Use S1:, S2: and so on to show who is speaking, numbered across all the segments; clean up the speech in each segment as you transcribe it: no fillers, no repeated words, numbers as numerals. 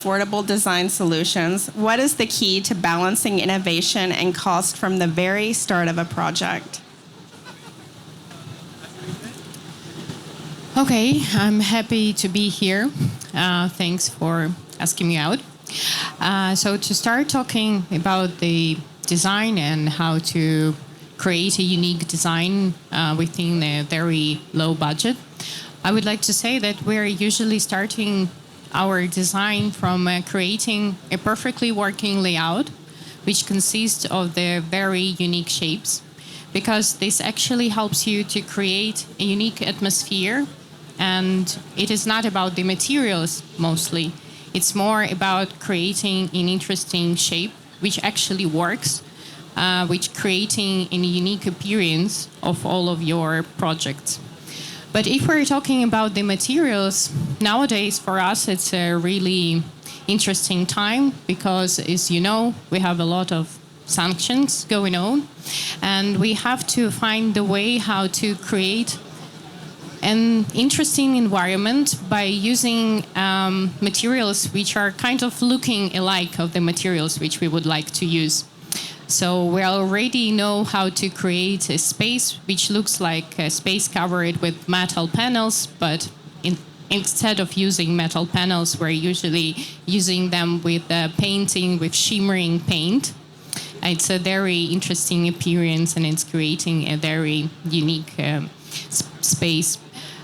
S1: affordable design solutions, what is the key to balancing innovation and cost from the very start of a project?
S2: Okay, I'm happy to be here. Thanks for asking me out. So to start talking about the design and how to create a unique design within a very low budget, I would like to say that we're usually starting our design from creating a perfectly working layout, which consists of the very unique shapes, because this actually helps you to create a unique atmosphere. And it is not about the materials mostly. It's more about creating an interesting shape, which actually works, which creating a unique appearance of all of your projects. But if we're talking about the materials, nowadays for us it's a really interesting time because, as you know, we have a lot of sanctions going on, and we have to find the way how to create an interesting environment by using materials which are kind of looking alike of the materials which we would like to use. So we already know how to create a space which looks like a space covered with metal panels, but instead of using metal panels, we're usually using them with painting, with shimmering paint. It's a very interesting appearance and it's creating a very unique space.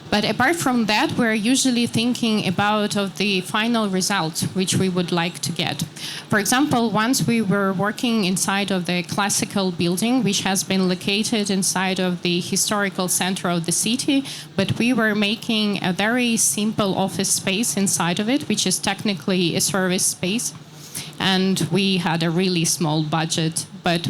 S2: But apart from that, we're usually thinking about the final result which we would like to get. For example, once we were working inside of the classical building, which has been located inside of the historical center of the city, but we were making a very simple office space inside of it, which is technically a service space. And we had a really small budget, but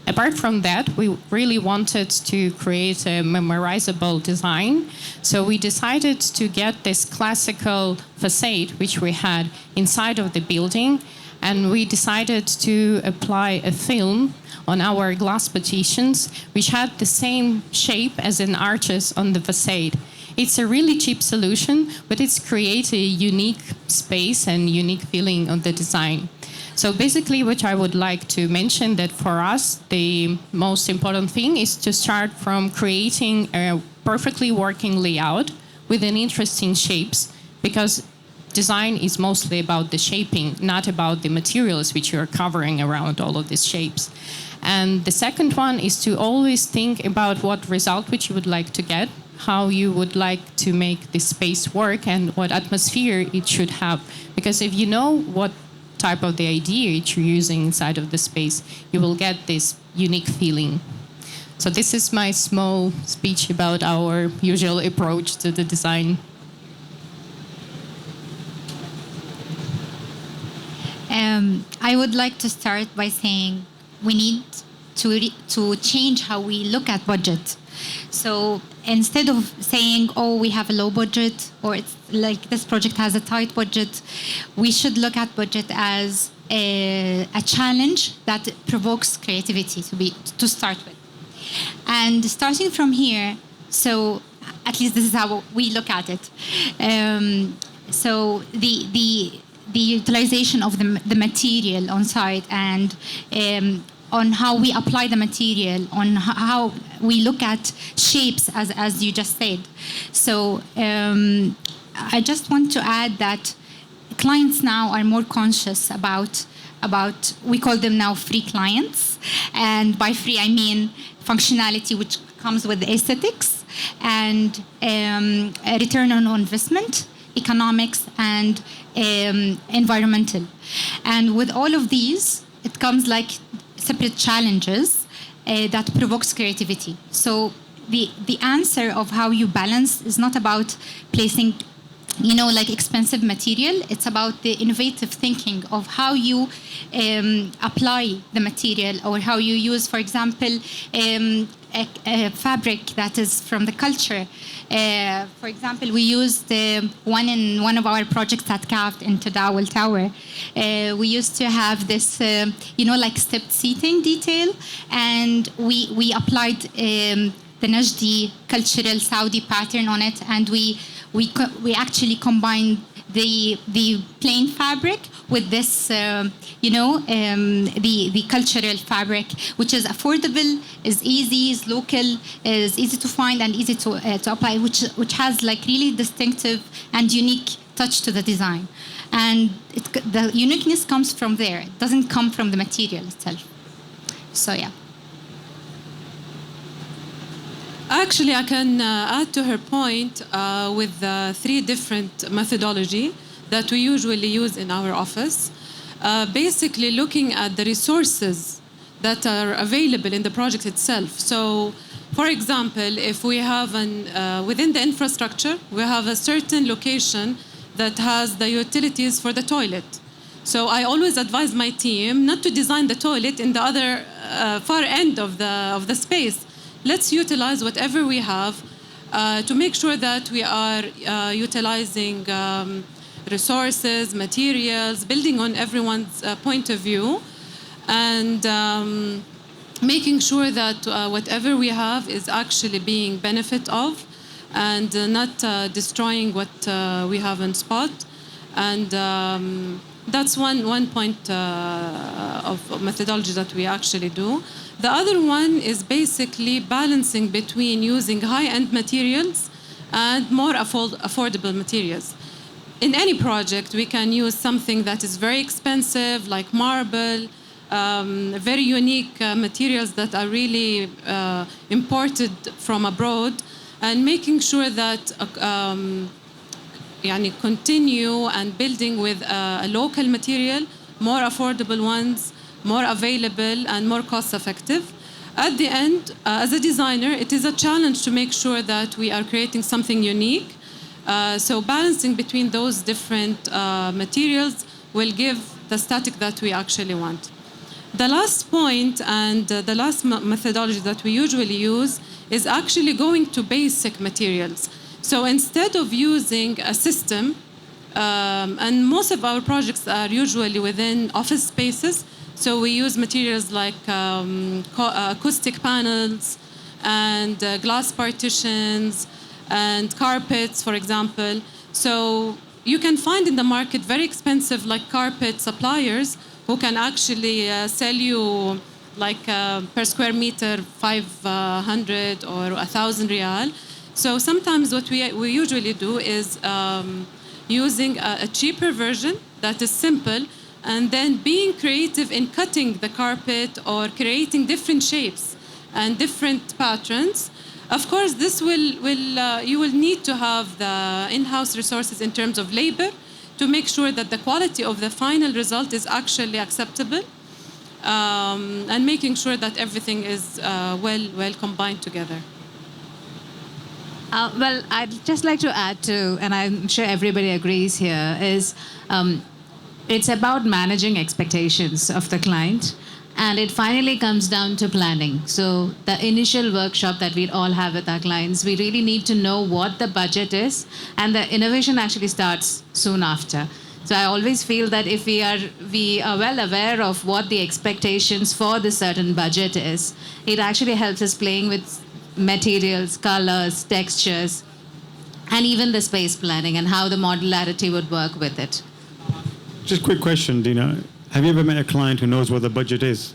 S2: apart from that, we really wanted to create a memorizable design. So we decided to get this classical facade, which we had inside of the building, and we decided to apply a film on our glass partitions, which had the same shape as an arches on the facade. It's a really cheap solution, but it's created a unique space and unique feeling of the design. So basically what I would like to mention that for us, the most important thing is to start from creating a perfectly working layout with an interesting shapes, because design is mostly about the shaping, not about the materials which you're covering around all of these shapes. And the second one is to always think about what result which you would like to get, how you would like to make this space work and what atmosphere it should have. Because if you know what type of the idea that you're using inside of the space, you will get this unique feeling. So this is my small speech about our usual approach to the design.
S3: I would like to start by saying we need to change how we look at budget. So instead of saying, oh, we have a low budget, or it's like this project has a tight budget, we should look at budget as a challenge that provokes creativity to start with. And starting from here, so at least this is how we look at it. So the utilization of the material on site and on how we apply the material, on how we look at shapes, as you just said. So I just want to add that clients now are more conscious about we call them now free clients. And by free, I mean functionality, which comes with aesthetics, and a return on investment, economics, and environmental. And with all of these, it comes like separate challenges that provokes creativity. So the answer of how you balance is not about placing, like expensive material. It's about the innovative thinking of how you apply the material, or how you use, for example, a fabric that is from the culture. For example, we used one in one of our projects at CAFT in Tadawul Tower. We used to have this, like stepped seating detail, and we applied the Najdi cultural Saudi pattern on it, and we we actually combine the plain fabric with this, the cultural fabric, which is affordable, is easy, is local, is easy to find and easy to apply, which has like really distinctive and unique touch to the design. And the uniqueness comes from there. It doesn't come from the material itself. So yeah.
S4: Actually, I can add to her point with the 3 different methodology that we usually use in our office. Basically looking at the resources that are available in the project itself. So, for example, if we have within the infrastructure, we have a certain location that has the utilities for the toilet. So I always advise my team not to design the toilet in the other far end of the space. Let's utilize whatever we have to make sure that we are utilizing resources, materials, building on everyone's point of view, and making sure that whatever we have is actually being benefit of and not destroying what we have on spot. And that's one point of methodology that we actually do. The other one is basically balancing between using high-end materials and more affordable materials. In any project, we can use something that is very expensive, like marble, very unique materials that are really imported from abroad, and making sure that continue and building with a local material, more affordable ones, more available and more cost-effective. At the end, as a designer, it is a challenge to make sure that we are creating something unique. So balancing between those different materials will give the static that we actually want. The last point and the last methodology that we usually use is actually going to basic materials. So instead of using a system, and most of our projects are usually within office spaces, so we use materials like acoustic panels and glass partitions and carpets, for example. So you can find in the market very expensive like carpet suppliers who can actually sell you like per square meter 500 or 1,000 riyal. So sometimes what we usually do is using a cheaper version that is simple, and then being creative in cutting the carpet or creating different shapes and different patterns. Of course, this you will need to have the in-house resources in terms of labor to make sure that the quality of the final result is actually acceptable, and making sure that everything is well combined together.
S5: Well, I'd just like to add to, and I'm sure everybody agrees here, is it's about managing expectations of the client, and it finally comes down to planning. So the initial workshop that we all have with our clients, we really need to know what the budget is, and the innovation actually starts soon after. So I always feel that if we are well aware of what the expectations for this certain budget is, it actually helps us playing with materials, colors, textures, and even the space planning and how the modularity would work with it.
S6: Just a quick question, Dina. Have you ever met a client who knows what the budget is?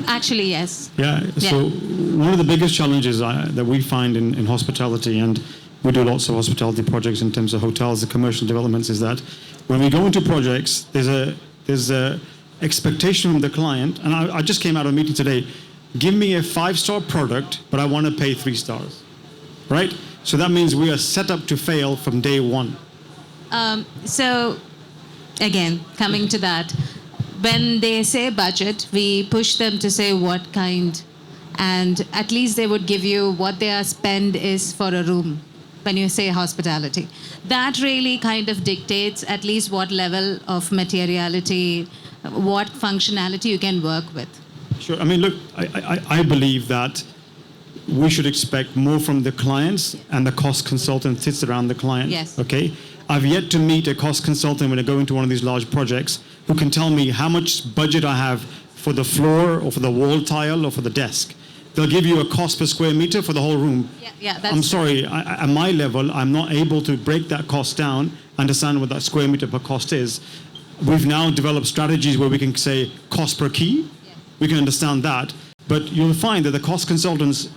S5: Actually, yes.
S6: Yeah. So one of the biggest challenges that we find in hospitality, and we do lots of hospitality projects in terms of hotels and commercial developments, is that when we go into projects, there's a expectation from the client. And I just came out of a meeting today. Give me a 5-star product, but I want to pay 3 stars, right? So that means we are set up to fail from day one.
S5: So, again, coming to that, when they say budget, we push them to say what kind, and at least they would give you what their spend is for a room when you say hospitality. That really kind of dictates at least what level of materiality, what functionality you can work with.
S6: Sure. I mean, look, I believe that we should expect more from the clients, and the cost consultant sits around the client.
S5: Yes.
S6: Okay? I've yet to meet a cost consultant when I go into one of these large projects who can tell me how much budget I have for the floor or for the wall tile or for the desk. they'll give you a cost per square meter for the whole room.
S5: Yeah, that's
S6: I'm sorry, at my level, I'm not able to break that cost down, understand what that square meter per cost is. We've now developed strategies where we can say cost per key. We can understand that. But you'll find that the cost consultants,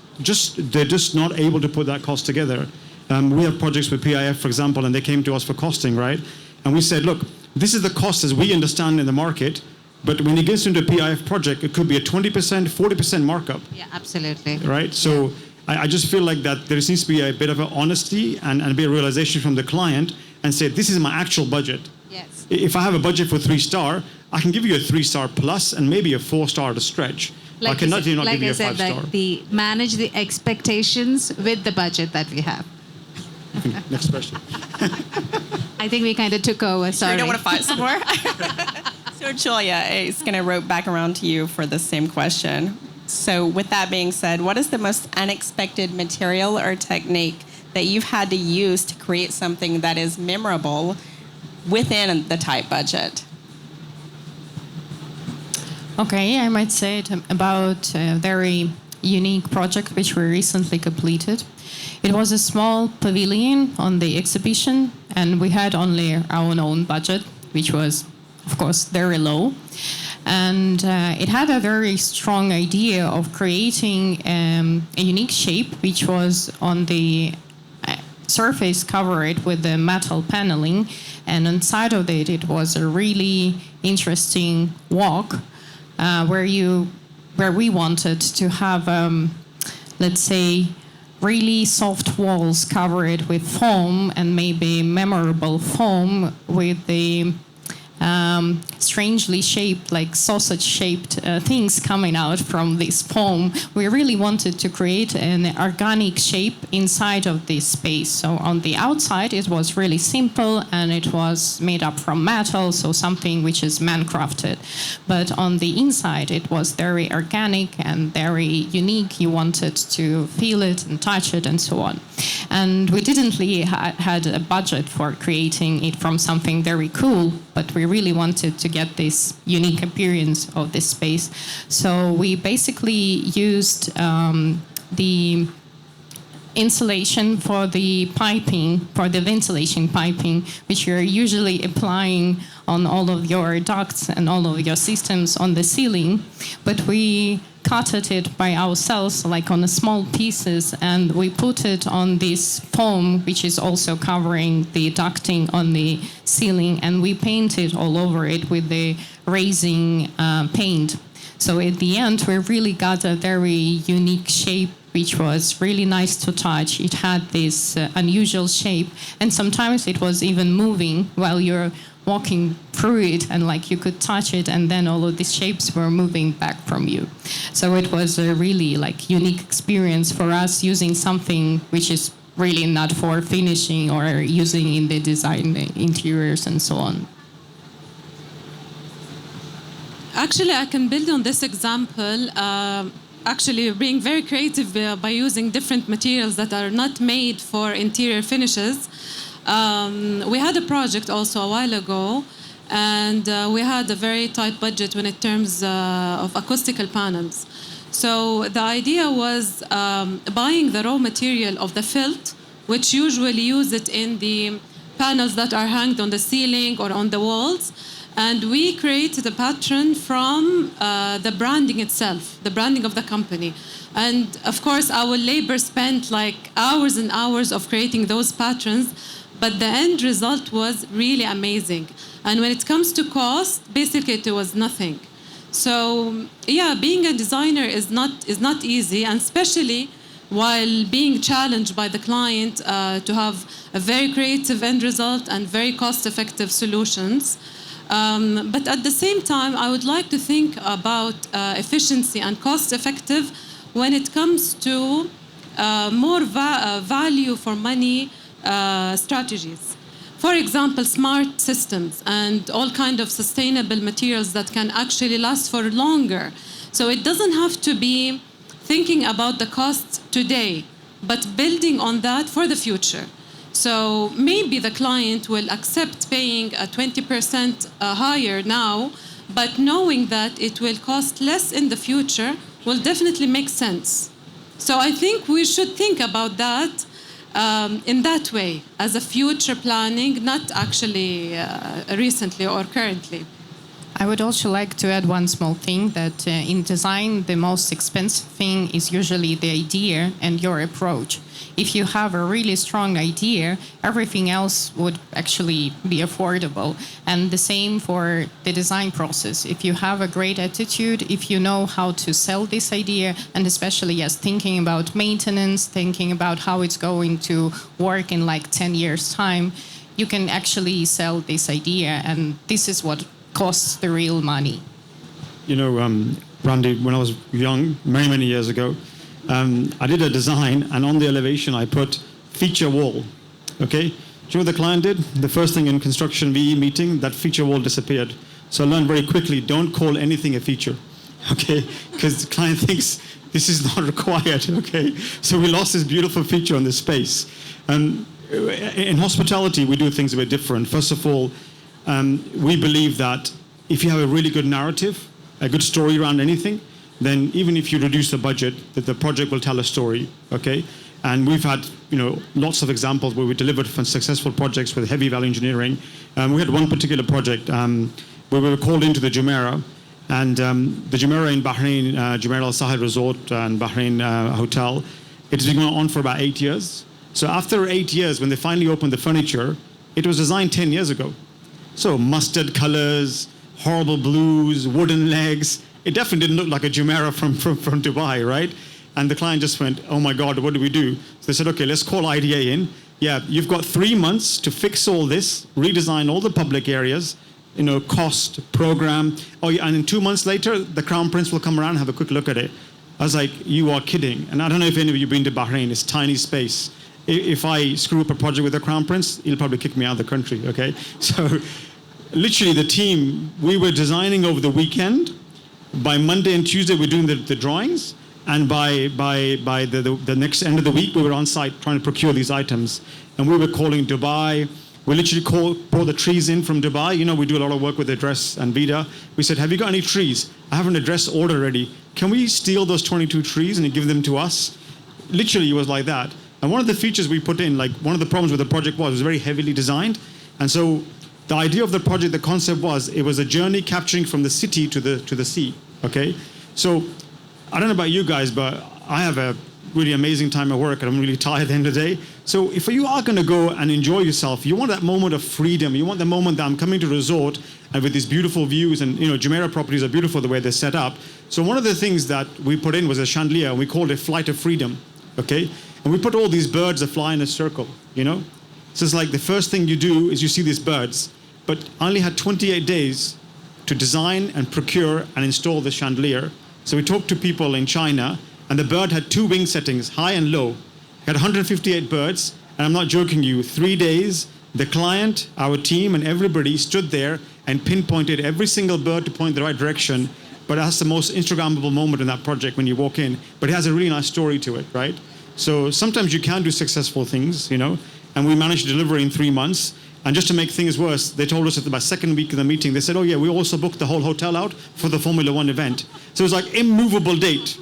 S6: they're just not able to put that cost together. We have projects with PIF, for example, and they came to us for costing, right? And we said, look, this is the cost as we understand in the market, but when it gets into a PIF project, it could be a 20%, 40% markup.
S5: Yeah, absolutely.
S6: Right? So I just feel like that there needs to be a bit of an honesty and a bit of realization from the client and say, this is my actual budget.
S5: Yes.
S6: If I have a budget for 3-star, I can give you a 3-star plus and maybe a 4-star to stretch. I cannot give you a 5-star.
S5: Like manage the expectations with the budget that we have.
S6: Next question.
S5: I think we kind of took over. Sorry.
S1: You don't want to fight some more? So Julia, it's going to rope back around to you for the same question. So with that being said, what is the most unexpected material or technique that you've had to use to create something that is memorable within the tight budget?
S2: Okay, I might say it about a very unique project which we recently completed. It was a small pavilion on the exhibition, and we had only our own budget, which was, of course, very low. And it had a very strong idea of creating a unique shape, which was on the surface covered with the metal paneling, and inside of it, it was a really interesting walk where we wanted to have, let's say, really soft walls covered with foam, and maybe memorable foam with the strangely shaped, like sausage-shaped things coming out from this foam. We really wanted to create an organic shape inside of this space. So on the outside, it was really simple, and it was made up from metal, so something which is man-crafted. But on the inside, it was very organic and very unique. You wanted to feel it and touch it and so on. And we didn't really had a budget for creating it from something very cool, but we really wanted to get this unique appearance of this space. So we basically used the insulation for the piping, for the ventilation piping, which you're usually applying on all of your ducts and all of your systems on the ceiling. But we cutted it by ourselves, like on small pieces, and we put it on this foam, which is also covering the ducting on the ceiling, and we painted all over it with the raising paint. So at the end, we really got a very unique shape, which was really nice to touch. It had this unusual shape, and sometimes it was even moving while you're walking through it, and like you could touch it, and then all of these shapes were moving back from you. So it was a really like unique experience for us, using something which is really not for finishing or using in the design interiors and so on.
S4: Actually, I can build on this example. Actually, being very creative by using different materials that are not made for interior finishes. We had a project also a while ago, and we had a very tight budget when it terms of acoustical panels. So the idea was buying the raw material of the felt, which usually use it in the panels that are hanged on the ceiling or on the walls. And we created a pattern from the branding itself, the branding of the company. And of course, our labor spent like hours and hours of creating those patterns, but the end result was really amazing. And when it comes to cost, basically it was nothing. So yeah, being a designer is not easy, and especially while being challenged by the client to have a very creative end result and very cost-effective solutions. But at the same time, I would like to think about efficiency and cost-effective when it comes to more value for money strategies. For example, smart systems and all kind of sustainable materials that can actually last for longer. So it doesn't have to be thinking about the cost today, but building on that for the future. So maybe the client will accept paying a 20% higher now, but knowing that it will cost less in the future will definitely make sense. So I think we should think about that in that way, as a future planning, not actually recently or currently.
S2: I would also like to add one small thing, that in design, the most expensive thing is usually the idea and your approach. If you have a really strong idea, everything else would actually be affordable. And the same for the design process. If you have a great attitude, if you know how to sell this idea, and especially, yes, thinking about maintenance, thinking about how it's going to work in like 10 years' time, you can actually sell this idea. And this is what costs the real money.
S6: You know, Randy, when I was young, many, many years ago, I did a design, and on the elevation I put feature wall. Okay? Do you know what the client did? The first thing in construction VE meeting, that feature wall disappeared. So I learned very quickly, don't call anything a feature. Okay? Because the client thinks this is not required. Okay? So we lost this beautiful feature on this space. In hospitality, we do things a bit different. First of all, we believe that if you have a really good narrative, a good story around anything, then even if you reduce the budget, that the project will tell a story, okay? And we've had, lots of examples where we delivered successful projects with heavy value engineering. We had one particular project where we were called into the Jumeirah, and the Jumeirah in Bahrain, Jumeirah Al Sahel Resort and Bahrain Hotel, it's been going on for about 8 years. So after 8 years, when they finally opened the furniture, it was designed 10 years ago. So mustard colors, horrible blues, wooden legs. It definitely didn't look like a Jumeirah from Dubai, right? And the client just went, oh my God, what do we do? So they said, okay, let's call IDA in. Yeah, you've got 3 months to fix all this, redesign all the public areas, cost, program. Oh, yeah, and in 2 months later, the Crown Prince will come around and have a quick look at it. I was like, you are kidding. And I don't know if any of you have been to Bahrain, it's tiny space. If I screw up a project with the Crown Prince, he'll probably kick me out of the country, okay? So literally the team, we were designing over the weekend. By Monday and Tuesday, we're doing the drawings. And by the next end of the week, we were on site trying to procure these items. And we were calling Dubai. We literally brought the trees in from Dubai. We do a lot of work with Address and Vida. We said, have you got any trees? I have an address order ready. Can we steal those 22 trees and give them to us? Literally, it was like that. And one of the features we put in, like one of the problems with the project was it was very heavily designed. And so the idea of the project, the concept was, it was a journey capturing from the city to the sea, okay? So I don't know about you guys, but I have a really amazing time at work and I'm really tired at the end of the day. So if you are going to go and enjoy yourself, you want that moment of freedom. You want the moment that I'm coming to a resort and with these beautiful views, and Jumeirah properties are beautiful the way they're set up. So one of the things that we put in was a chandelier, and we called it Flight of Freedom, okay? And we put all these birds that fly in a circle, So it's like the first thing you do is you see these birds, but I only had 28 days to design and procure and install the chandelier. So we talked to people in China, and the bird had 2 wing settings, high and low. It had 158 birds, and I'm not joking you, 3 days, the client, our team, and everybody stood there and pinpointed every single bird to point the right direction. But that's the most Instagrammable moment in that project when you walk in. But it has a really nice story to it, right? So sometimes you can do successful things, and we managed to deliver in 3 months. And just to make things worse, they told us at the second week of the meeting, they said, oh yeah, we also booked the whole hotel out for the Formula One event. So it was like immovable date,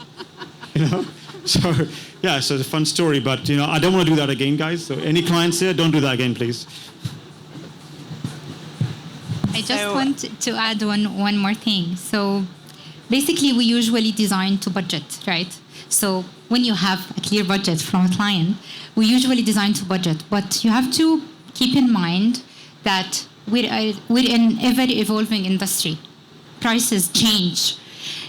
S6: So yeah, so it's a fun story, but I don't want to do that again, guys. So any clients here, don't do that again, please.
S3: I just want to add one more thing. So basically, we usually design to budget, right? So when you have a clear budget from a client, we usually design to budget. But you have to keep in mind that we're in an ever-evolving industry. Prices change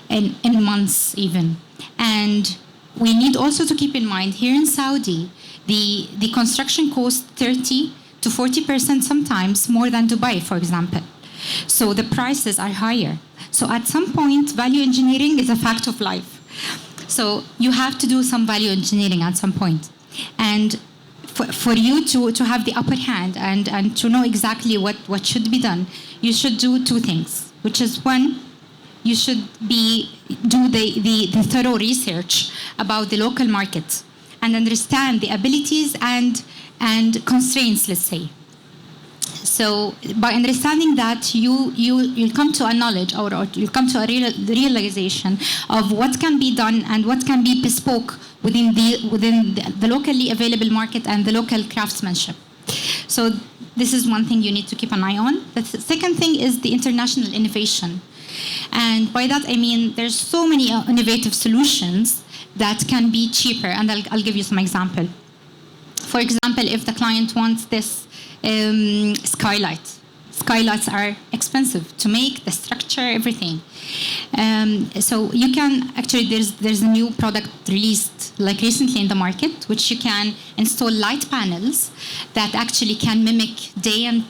S3: in months even. And we need also to keep in mind, here in Saudi, the construction costs 30 to 40% sometimes more than Dubai, for example. So the prices are higher. So at some point, value engineering is a fact of life. So you have to do some value engineering at some point. And for you to have the upper hand and to know exactly what should be done, you should do 2 things, which is one, you should do the thorough research about the local market and understand the abilities and constraints, let's say. So by understanding that, you'll come to a knowledge, or you'll come to a realization of what can be done and what can be bespoke within the locally available market and the local craftsmanship. So this is one thing you need to keep an eye on. The second thing is the international innovation. And by that I mean there's so many innovative solutions that can be cheaper, and I'll give you some example. For example, if the client wants this skylight. Skylights are expensive to make, the structure, everything. So you can actually, there's a new product released like recently in the market, which you can install light panels that actually can mimic day and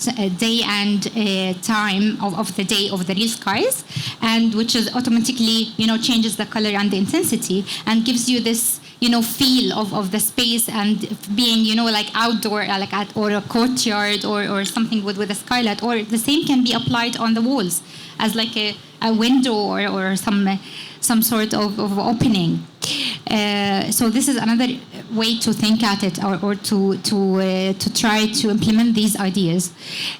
S3: time of the day of the real skies, and which is automatically changes the color and the intensity and gives you this feel of the space and being, like outdoor, like or a courtyard or something with a skylight. Or the same can be applied on the walls as like a window or some sort of opening. So this is another way to think at it, or to try to implement these ideas.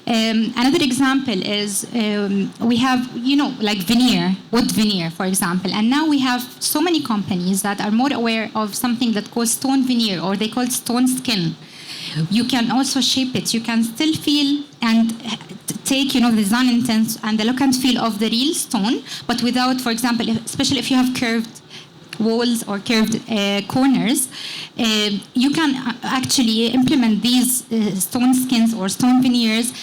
S3: Another example is we have like veneer, wood veneer, for example, and now we have so many companies that are more aware of something that calls stone veneer, or they call it stone skin. You can also shape it. You can still feel and take the design intent and the look and feel of the real stone, but without, for example, especially if you have curved walls or curved corners, you can actually implement these stone skins or stone veneers.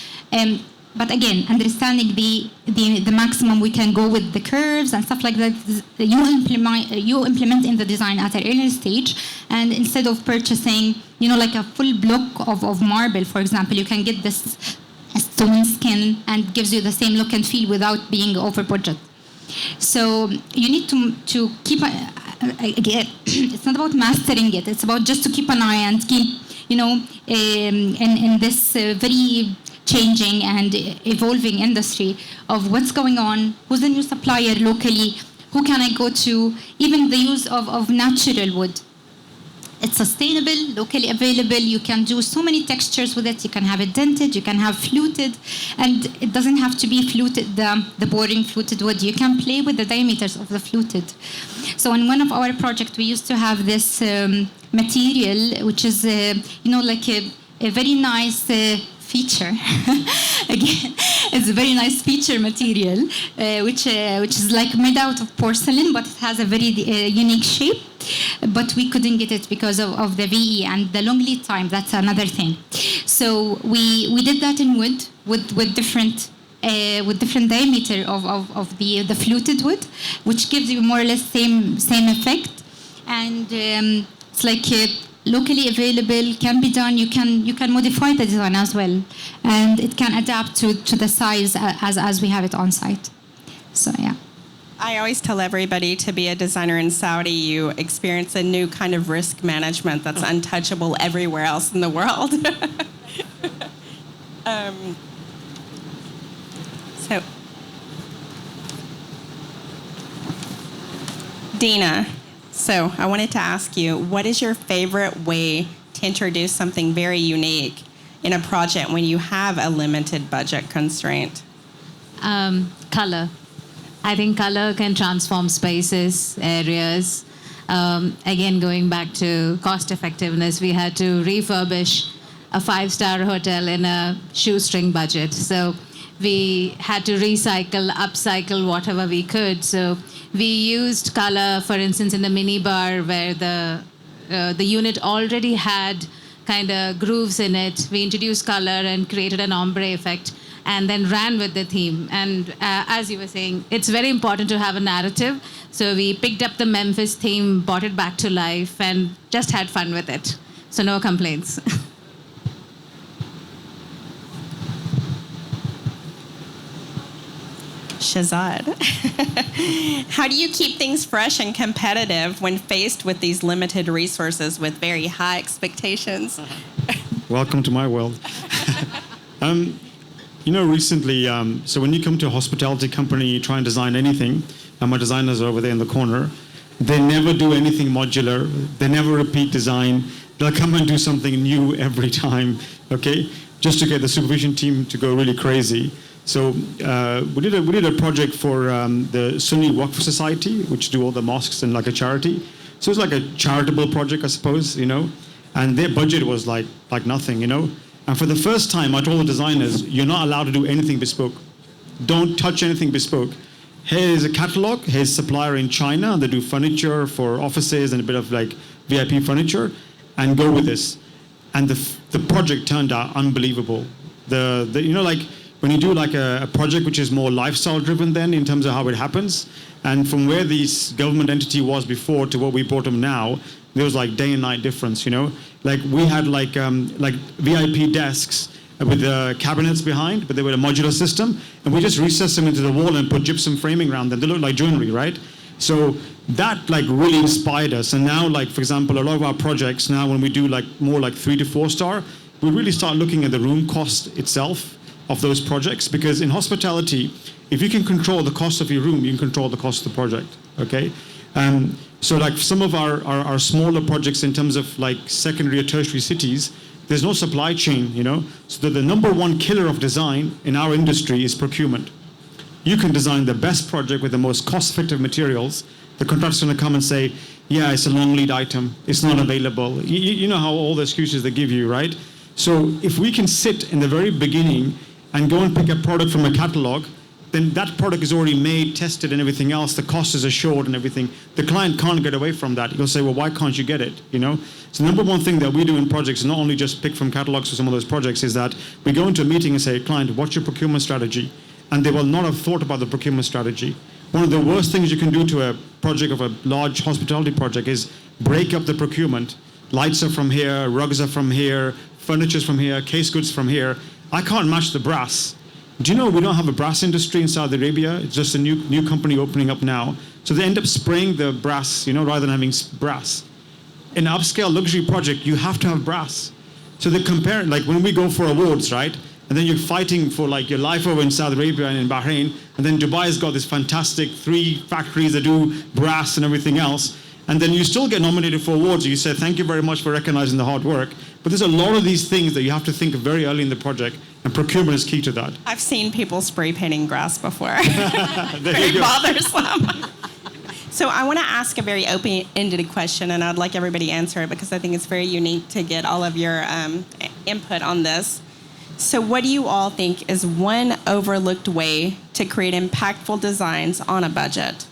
S3: But again, understanding the maximum we can go with the curves and stuff like that, you implement in the design at an earlier stage. And instead of purchasing, like a full block of marble, for example, you can get this stone skin and gives you the same look and feel without being over budget. So you need to keep, again, it's not about mastering it. It's about just to keep an eye and keep, in this very changing and evolving industry of what's going on, who's the new supplier locally, who can I go to, even the use of natural wood. It's sustainable, locally available. You can do so many textures with it. You can have it dented, you can have fluted, and it doesn't have to be fluted, the boring fluted wood. You can play with the diameters of the fluted. So in one of our projects, we used to have this material, which is, like a very nice feature. Again, it's a very nice feature material, which is like made out of porcelain, but it has a very unique shape. But we couldn't get it because of the VE and the long lead time. That's another thing. So we did that in wood with different diameter of the fluted wood, which gives you more or less same effect. And it's like locally available, can be done. You can modify the design as well, and it can adapt to the size as we have it on site. So yeah.
S1: I always tell everybody, to be a designer in Saudi, you experience a new kind of risk management that's untouchable everywhere else in the world. So, Dina, so I wanted to ask you, what is your favorite way to introduce something very unique in a project when you have a limited budget constraint?
S5: Color. I think color can transform spaces, areas. Again, going back to cost effectiveness, we had to refurbish a 5-star hotel in a shoestring budget. So we had to recycle, upcycle whatever we could. So we used color, for instance, in the mini bar where the unit already had kind of grooves in it. We introduced color and created an ombre effect, and then ran with the theme. And as you were saying, it's very important to have a narrative. So we picked up the Memphis theme, brought it back to life, and just had fun with it. So no complaints.
S1: Shazad, how do you keep things fresh and competitive when faced with these limited resources with very high expectations?
S6: Welcome to my world. Recently, so when you come to a hospitality company, you try and design anything, and my designers are over there in the corner, they never do anything modular. They never repeat design. They'll come and do something new every time, okay? just to get the supervision team to go really crazy. So we did a project for the Sunni Waqf Society, which do all the mosques and like a charity. So it's like a charitable project, I suppose, you know. And their budget was like nothing, you know. And for the first time, I told the designers, you're not allowed to do anything bespoke. Don't touch anything bespoke. Here's a catalog. Here's a supplier in China. They do furniture for offices and a bit of like VIP furniture, and go with this. And the project turned out unbelievable. You know, like when you do like a project which is more lifestyle driven then in terms of how it happens, and from where this government entity was before to what we brought them now, there was like day and night difference, you know? Like we had like VIP desks with cabinets behind, but they were a modular system, and we just recessed them into the wall and put gypsum framing around them. They look like joinery, right? So that like really inspired us. And now, like for example, a lot of our projects now, when we do like more like 3 to 4 star, we really start looking at the room cost itself of those projects, because in hospitality, if you can control the cost of your room, you can control the cost of the project. Okay. So like some of our smaller projects in terms of like secondary or tertiary cities, there's no supply chain, you know. So the number one killer of design in our industry is procurement. You can design the best project with the most cost-effective materials. The contractor's going to come and say, yeah, it's a long lead item. It's not available. You know how all the excuses they give you, right? So if we can sit in the very beginning and go and pick a product from a catalog, then that product is already made, tested, and everything else. The cost is assured and everything. The client can't get away from that. He'll say, well, why can't you get it? You know? So the number one thing that we do in projects is not only just pick from catalogs for some of those projects, is that we go into a meeting and say, client, what's your procurement strategy? And they will not have thought about the procurement strategy. One of the worst things you can do to a project of a large hospitality project is break up the procurement. Lights are from here, rugs are from here, furniture's from here, case goods from here. I can't match the brass. Do you know we don't have a brass industry in Saudi Arabia? It's just a new company opening up now. So they end up spraying the brass, you know, rather than having brass. In an upscale luxury project, you have to have brass. So they compare, like when we go for awards, right? And then you're fighting for like your life over in Saudi Arabia and in Bahrain. And then Dubai's got this fantastic 3 factories that do brass and everything else. And then you still get nominated for awards. You say, thank you very much for recognizing the hard work. But there's a lot of these things that you have to think of very early in the project, and procurement is key to that.
S1: I've seen people spray painting grass before.
S6: There
S1: Very
S6: you go.
S1: bothersome. So I want to ask a very open-ended question, and I'd like everybody to answer it because I think it's very unique to get all of your input on this. So what do you all think is one overlooked way to create impactful designs on a budget?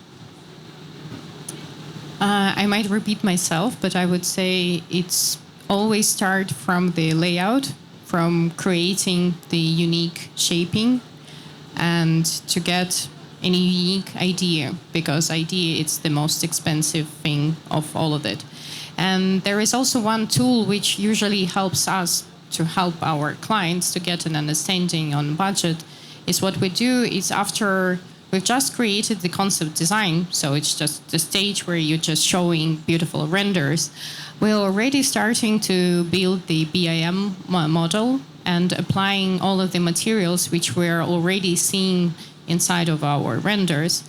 S2: I might repeat myself, but I would say it's always start from the layout, from creating the unique shaping, and to get any unique idea, because idea is the most expensive thing of all of it. And there is also one tool which usually helps us to help our clients to get an understanding on budget, is what we do is after we've just created the concept design, so it's just the stage where you're just showing beautiful renders. We're already starting to build the BIM model and applying all of the materials which we're already seeing inside of our renders.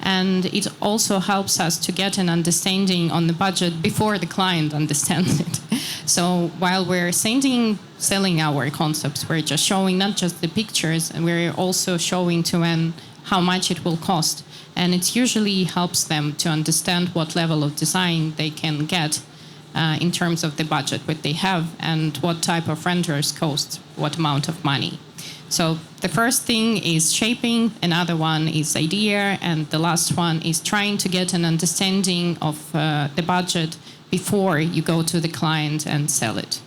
S2: And it also helps us to get an understanding on the budget before the client understands it. So while we're selling our concepts, we're just showing not just the pictures, and we're also showing to them how much it will cost. And it usually helps them to understand what level of design they can get in terms of the budget what they have and what type of renders cost what amount of money. So the first thing is shaping, another one is idea, and the last one is trying to get an understanding of the budget before you go to the client and sell it.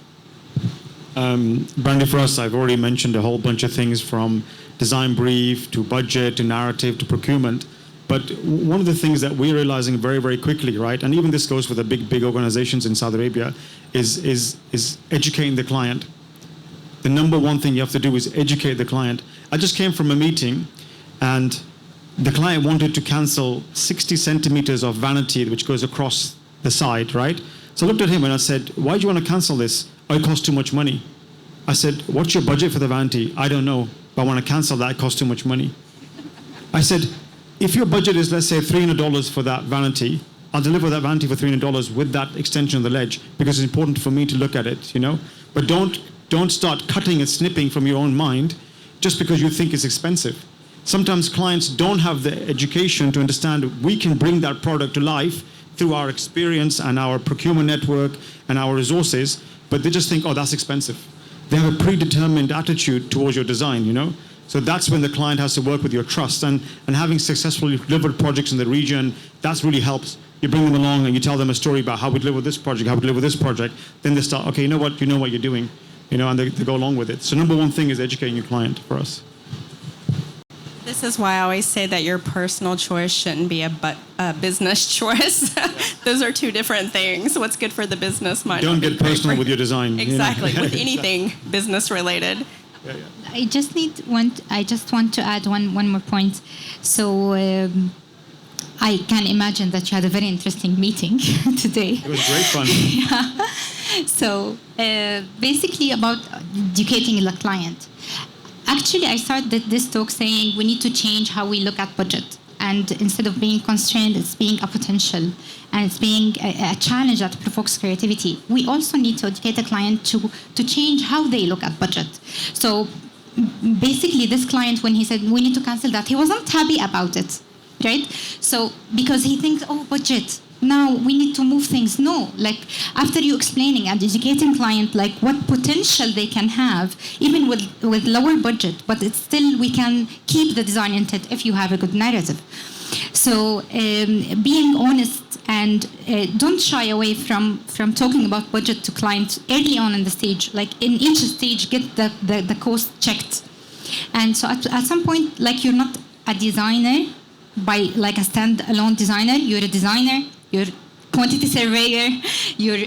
S6: Brandy, for us, I've already mentioned a whole bunch of things from design brief to budget to narrative to procurement. But one of the things that we're realizing very, very quickly, right, and even this goes for the big organizations in Saudi Arabia, is educating the client. The number one thing you have to do is educate the client. I just came from a meeting, and the client wanted to cancel 60 centimeters of vanity, which goes across the side, right? So I looked at him and I said, why do you want to cancel this? Oh, it costs too much money. I said, what's your budget for the vanity? I don't know, but I want to cancel that. It costs too much money. I said, if your budget is, let's say, $300 for that vanity, I'll deliver that vanity for $300 with that extension of the ledge, because it's important for me to look at it, you know? But don't Don't start cutting and snipping from your own mind just because you think it's expensive. Sometimes clients don't have the education to understand we can bring that product to life through our experience and our procurement network and our resources, but they just think, oh, that's expensive. They have a predetermined attitude towards your design, you know? So that's when the client has to work with your trust, and having successfully delivered projects in the region, that really helps. You bring them along and you tell them a story about how we deliver this project, how we deliver this project, then they start, okay, you know what you're doing, you know, and they go along with it. So number one thing is educating your client for us.
S1: This is why I always say that your personal choice shouldn't be a business choice. Those are two different things. What's good for the business might
S6: Don't
S1: not be
S6: get
S1: great
S6: personal
S1: for-
S6: with your design.
S1: Exactly,
S6: You know?
S1: with anything business related.
S3: I just want to add one more point. So I can imagine that you had a very interesting meeting today.
S6: It was great fun.
S3: So basically about educating the client. Actually, I started this talk saying we need to change how we look at budget. And instead of being constrained, it's being a potential. And it's being a challenge that provokes creativity. We also need to educate the client to change how they look at budget. So basically, this client, when he said, we need to cancel that, he wasn't happy about it, right? So because he thinks, oh, budget. Now we need to move things. No, like after you explaining and educating client like what potential they can have, even with lower budget, but it's still we can keep the design intent if you have a good narrative. So being honest and don't shy away from talking about budget to clients early on in the stage. Like in each stage, get the cost checked. And so at some point, like you're not a designer by like a standalone designer, you're a designer. You're quantity surveyor, you're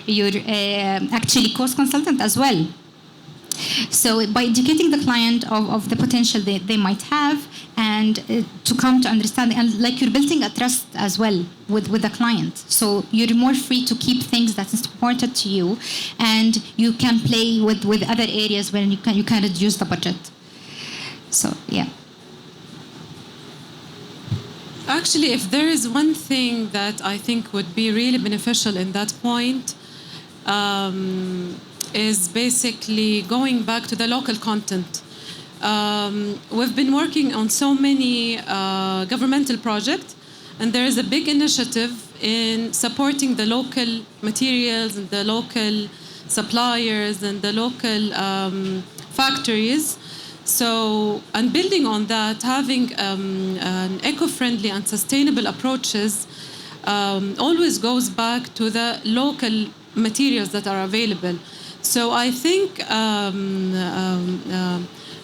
S3: actually cost consultant as well. So by educating the client of the potential they might have and to come to understand, and like you're building a trust as well with the client. So you're more free to keep things that is important to you, and you can play with other areas where you can reduce the budget. So yeah.
S4: Actually, if there is one thing that I think would be really beneficial in that point, is basically going back to the local content. We've been working on so many governmental projects, and there is a big initiative in supporting the local materials and the local suppliers and the local factories. So, and building on that, having an eco-friendly and sustainable approaches always goes back to the local materials that are available. So I think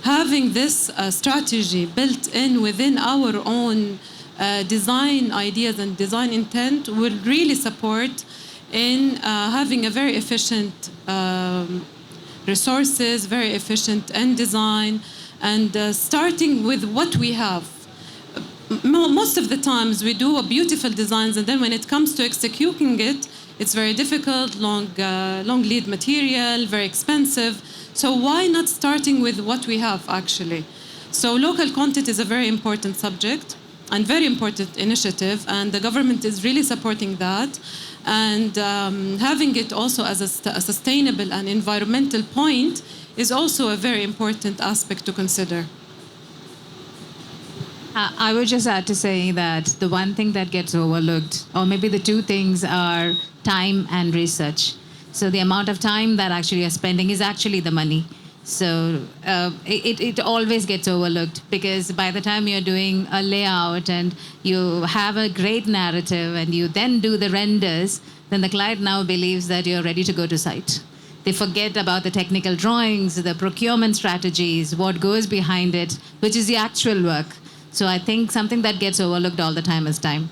S4: having this strategy built in within our own design ideas and design intent will really support in having a very efficient resources, very efficient end design, and starting with what we have. Most of the times we do a beautiful designs, and then when it comes to executing it, it's very difficult, long lead material, very expensive. So why not starting with what we have actually? So local content is a very important subject and very important initiative, and the government is really supporting that. And having it also as a sustainable and environmental point is also a very important aspect to consider.
S5: I would just add to say that the one thing that gets overlooked, or maybe the two things, are time and research. So the amount of time that actually you're spending is actually the money. So it always gets overlooked, because by the time you're doing a layout and you have a great narrative and you then do the renders, then the client now believes that you're ready to go to site. They forget about the technical drawings, the procurement strategies, what goes behind it, which is the actual work. So I think something that gets overlooked all the time is time.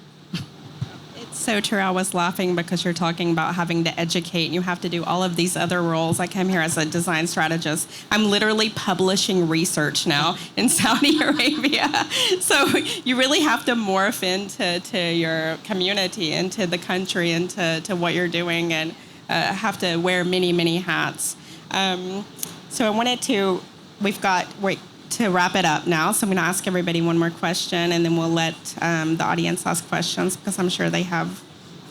S1: So true. I was laughing because you're talking about having to educate, and you have to do all of these other roles. I came here as a design strategist. I'm literally publishing research now in Saudi Arabia. So you really have to morph into your community, into the country, into what you're doing, and have to wear many, many hats. So I wanted to, to wrap it up now. So I'm going to ask everybody one more question, and then we'll let the audience ask questions, because I'm sure they have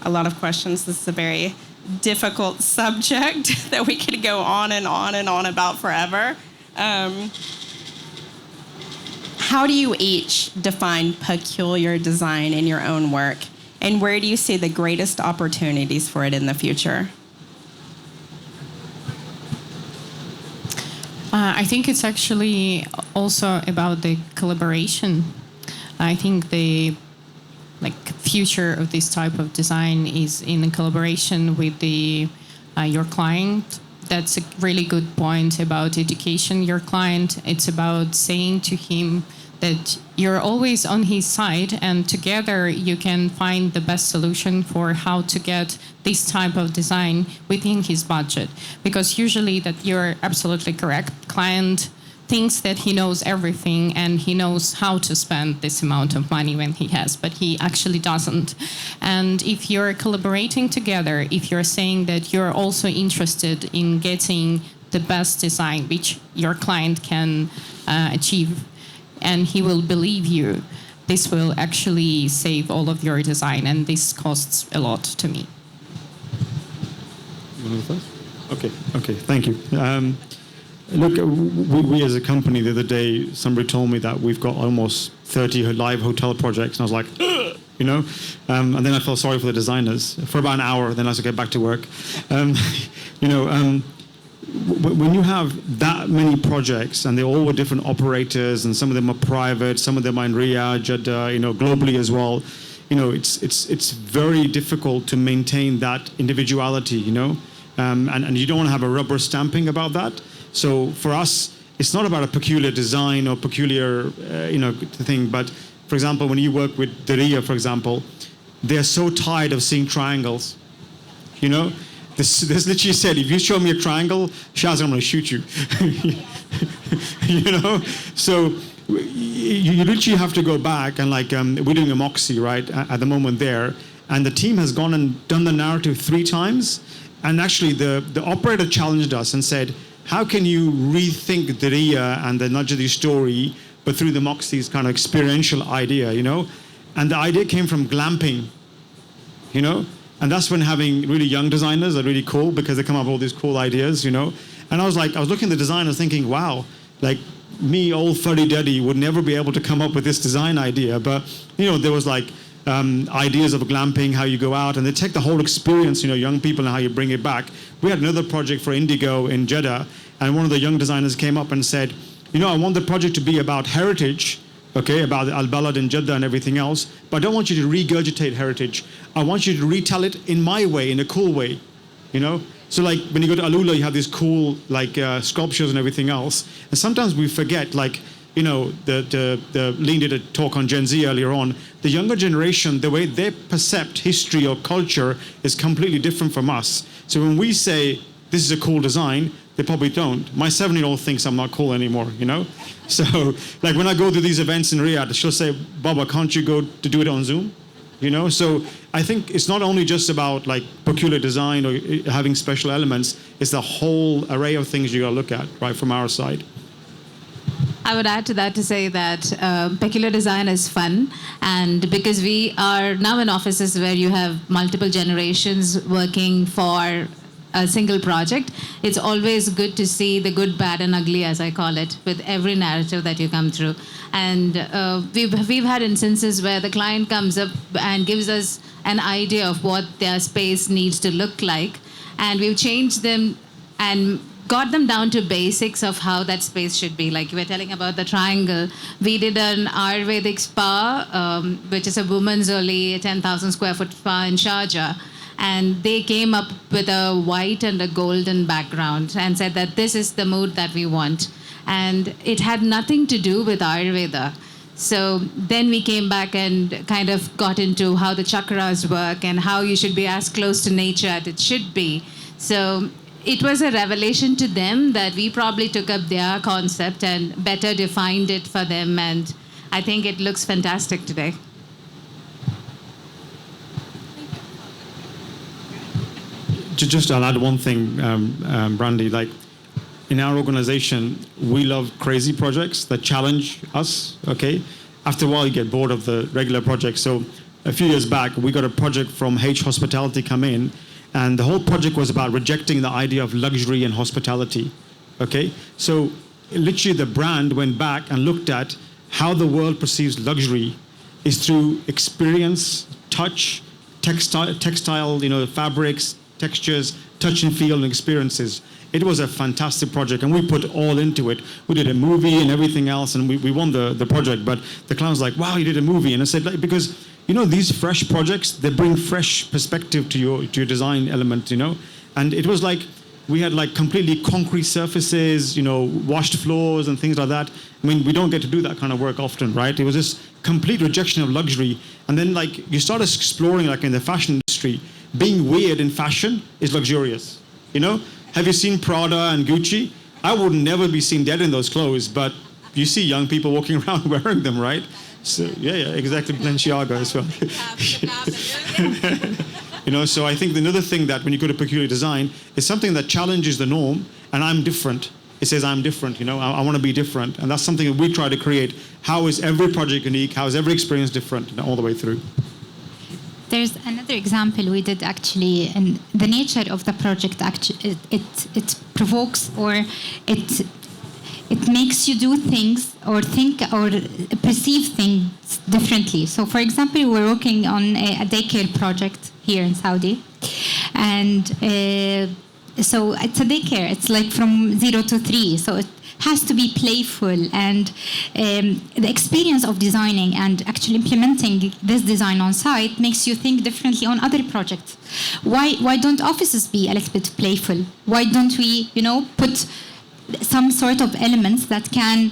S1: a lot of questions. This is a very difficult subject that we could go on and on and on about forever. How do you each define peculiar design in your own work? And where do you see the greatest opportunities for it in the future?
S2: I think it's actually also about the collaboration. I think the future of this type of design is in collaboration with your client. That's a really good point about education your client. It's about saying to him that you're always on his side, and together you can find the best solution for how to get this type of design within his budget. Because usually that you're absolutely correct. Client thinks that he knows everything and he knows how to spend this amount of money when he has, but he actually doesn't. And if you're collaborating together, if you're saying that you're also interested in getting the best design which your client can achieve, and he will believe you, this will actually save all of your design, and this costs a lot to me.
S6: You want to go first? Okay, thank you. Look, we as a company the other day, somebody told me that we've got almost 30 live hotel projects, and I was like, ugh, you know, and then I felt sorry for the designers for about an hour. Then I said, get back to work. When you have that many projects and they're all with different operators, and some of them are private, some of them are in Riyadh, Jeddah, globally as well, it's very difficult to maintain that individuality, and you don't want to have a rubber stamping about that. So for us, it's not about a peculiar design or peculiar, thing. But for example, when you work with Diriyah, for example, they're so tired of seeing triangles, This literally said, if you show me a triangle, Shaz, I'm going to shoot you. So you literally have to go back and we're doing a Moxie, right, at the moment there. And the team has gone and done the narrative 3 times. And actually the operator challenged us and said, how can you rethink Diriyah and the Najdi story, but through the Moxie's kind of experiential idea, And the idea came from glamping, And that's when having really young designers are really cool, because they come up with all these cool ideas, And I was looking at the designers thinking, wow, me, old fuddy-duddy, would never be able to come up with this design idea. But, there was ideas of glamping, how you go out, and they take the whole experience, young people, and how you bring it back. We had another project for Indigo in Jeddah, and one of the young designers came up and said, I want the project to be about heritage, okay, about Al-Balad and Jeddah and everything else, but I don't want you to regurgitate heritage. I want you to retell it in my way, in a cool way, So when you go to Alula, you have these cool sculptures and everything else. And sometimes we forget, the Lean did a talk on Gen Z earlier on. The younger generation, the way they perceive history or culture is completely different from us. So when we say, this is a cool design, they probably don't. My 7-year-old thinks I'm not cool anymore, So when I go to these events in Riyadh, she'll say, Baba, can't you go to do it on Zoom? So I think it's not only just about peculiar design or having special elements, it's the whole array of things you got to look at, right, from our side.
S5: I would add to that to say that peculiar design is fun, and because we are now in offices where you have multiple generations working for a single project, it's always good to see the good, bad, and ugly, as I call it, with every narrative that you come through. And we've had instances where the client comes up and gives us an idea of what their space needs to look like, and we've changed them and got them down to basics of how that space should be. Like you were telling about the triangle. We did an Ayurvedic spa, which is a woman's only 10,000 square foot spa in Sharjah. And they came up with a white and a golden background and said that this is the mood that we want. And it had nothing to do with Ayurveda. So then we came back and kind of got into how the chakras work and how you should be as close to nature as it should be. So it was a revelation to them that we probably took up their concept and better defined it for them. And I think it looks fantastic today.
S6: Just I'll add one thing, Brandy. In our organization, we love crazy projects that challenge us. Okay, after a while, you get bored of the regular projects. So a few years back, we got a project from H Hospitality come in, And the whole project was about rejecting the idea of luxury and hospitality. Okay? So literally the brand went back and looked at how the world perceives luxury is through experience, touch, textile, fabrics, textures, touch and feel and experiences. It was a fantastic project, and we put all into it. We did a movie and everything else, and we won the project. But the client was like, wow, you did a movie. And I said, because, these fresh projects, they bring fresh perspective to your design element, And it was like, we had like completely concrete surfaces, washed floors and things like that. I mean, we don't get to do that kind of work often, right? It was this complete rejection of luxury. And then like, you start exploring like in the fashion industry, being weird in fashion is luxurious, Have you seen Prada and Gucci? I would never be seen dead in those clothes, but you see young people walking around wearing them, right? So yeah, exactly, Balenciaga as well. So I think another thing that when you go to peculiar design is something that challenges the norm, and I'm different. It says I'm different, I want to be different. And that's something that we try to create. How is every project unique? How is every experience different all the way through?
S3: There's another example we did actually, and the nature of the project actually it provokes or it makes you do things or think or perceive things differently. So, for example, we're working on a daycare project here in Saudi, and so it's a daycare. It's like from 0 to 3, so it has to be playful, and the experience of designing and actually implementing this design on site makes you think differently on other projects. Why don't offices be a little bit playful? Why don't we, put some sort of elements that can,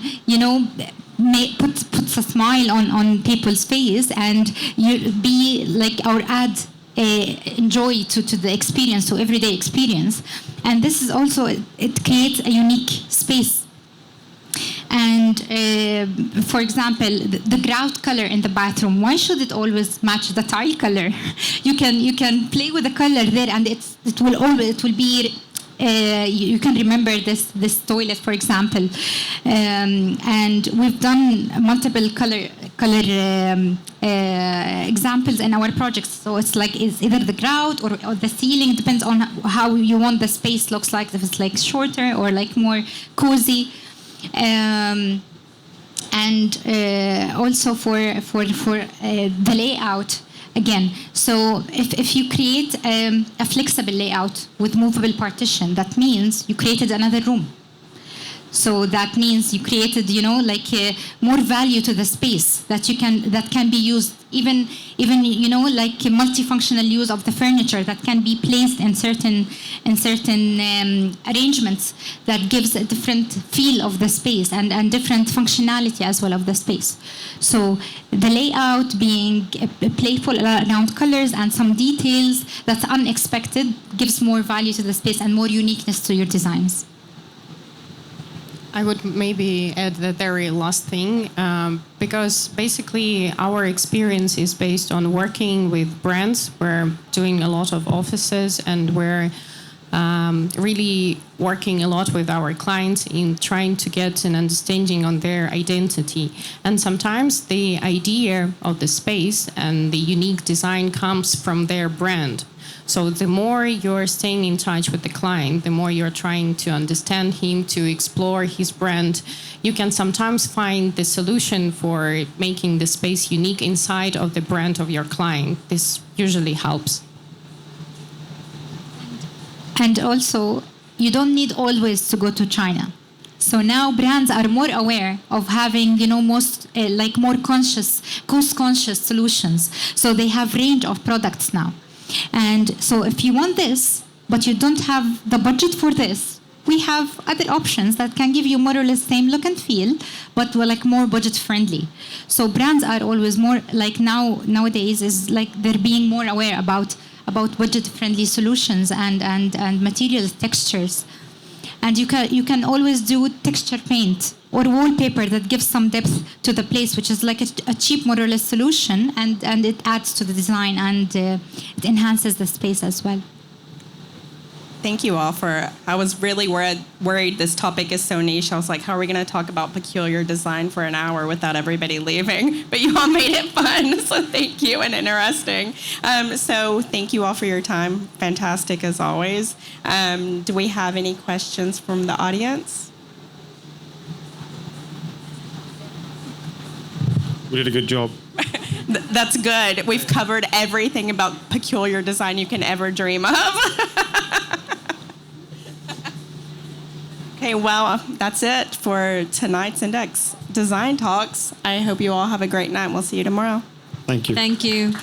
S3: puts a smile on people's face, and you be like or add enjoy to the experience, to everyday experience. And this is also, it creates a unique space. And for example, the grout color in the bathroom, why should it always match the tile color? You can play with the color there, and it will be you can remember this toilet, for example, and we've done multiple color examples in our projects. So it's like it's either the grout or the ceiling, depends on how you want the space looks like. If it's like shorter or like more cozy. And also for the layout. Again, so if you create a flexible layout with movable partition, that means you created another room. So that means you created, more value to the space that can be used, even like a multifunctional use of the furniture that can be placed in certain arrangements that gives a different feel of the space and different functionality as well of the space. So the layout being playful around colors and some details that's unexpected gives more value to the space and more uniqueness to your designs.
S2: I would maybe add the very last thing, because basically our experience is based on working with brands. We're doing a lot of offices, and we're really working a lot with our clients in trying to get an understanding on their identity. And sometimes the idea of the space and the unique design comes from their brand. So the more you're staying in touch with the client, the more you're trying to understand him, to explore his brand, you can sometimes find the solution for making the space unique inside of the brand of your client. This usually helps.
S3: And also, you don't need always to go to China. So now brands are more aware of having, more conscious, cost-conscious solutions. So they have range of products now. And so if you want this, but you don't have the budget for this, we have other options that can give you more or less same look and feel, but like more budget friendly. So brands are always more like nowadays is like they're being more aware about budget friendly solutions and materials, textures. And you can always do texture paint or wallpaper that gives some depth to the place, which is like a cheap, more or less solution, and it adds to the design and it enhances the space as well.
S1: thank you all for, I was really worried this topic is so niche. I was like, how are we going to talk about peculiar design for an hour without everybody leaving? But you all made it fun, so thank you, and interesting. So thank you all for your time. Fantastic as always. Do we have any questions from the audience?
S6: We did a good job.
S1: That's good. We've covered everything about peculiar design you can ever dream of. Okay, well, that's it for tonight's Index Design Talks. I hope you all have a great night. We'll see you tomorrow.
S6: Thank you.
S5: Thank you.